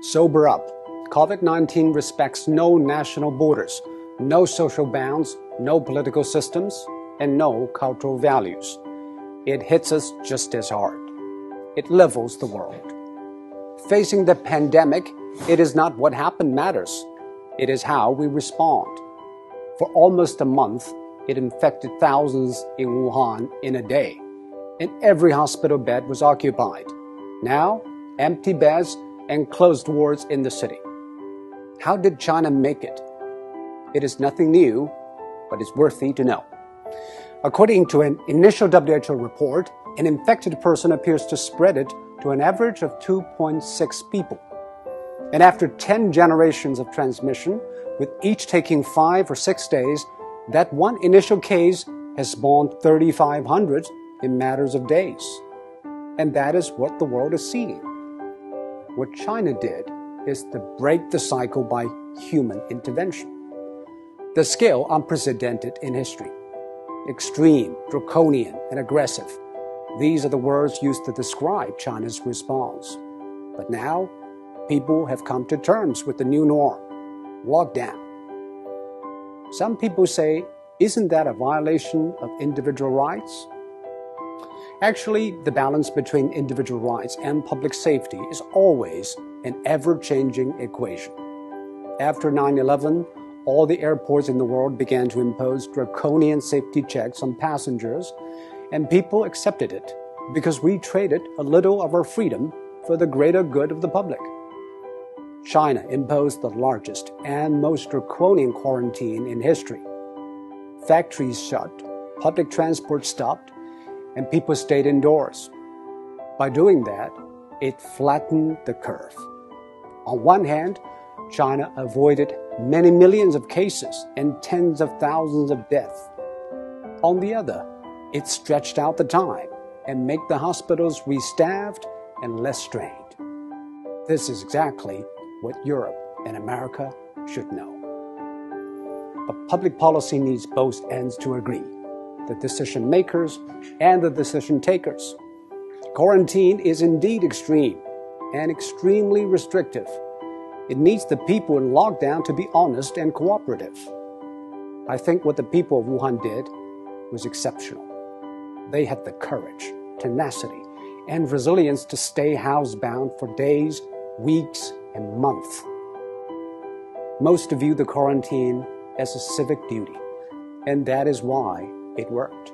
Sober up. COVID-19 respects no national borders, no social bounds, no political systems, and no cultural values. It hits us just as hard. It levels the world. Facing the pandemic, it is not what happened matters. It is how we respond. For almost a month, it infected thousands in Wuhan in a day, and every hospital bed was occupied. Now, empty beds and closed wards in the city. How did China make it? It is nothing new, but it's worthy to know. According to an initial WHO report, an infected person appears to spread it to an average of 2.6 people. And after 10 generations of transmission, with each taking 5 or 6 days, that one initial case has spawned 3,500 in matters of days. And that is what the world is seeing. What China did is to break the cycle by human intervention. The scale unprecedented in history. Extreme, draconian, and aggressive. These are the words used to describe China's response. But now, people have come to terms with the new norm, lockdown. Some people say, isn't that a violation of individual rights? Actually, the balance between individual rights and public safety is always an ever-changing equation. After 9/11, all the airports in the world began to impose draconian safety checks on passengers, and people accepted it because we traded a little of our freedom for the greater good of the public. China imposed the largest and most draconian quarantine in history. Factories shut, public transport stopped, and people stayed indoors. By doing that, it flattened the curve. On one hand, China avoided many millions of cases and tens of thousands of deaths. On the other, it stretched out the time and made the hospitals restaffed and less strained. This is exactly what Europe and America should know. But public policy needs both ends to agree, the decision makers and the decision takers. Quarantine is indeed extreme and extremely restrictive. It needs the people in lockdown to be honest and cooperative. I think what the people of Wuhan did was exceptional. They had the courage, tenacity, and resilience to stay housebound for days, weeks, and months. Most view the quarantine as a civic duty, and that is why it worked.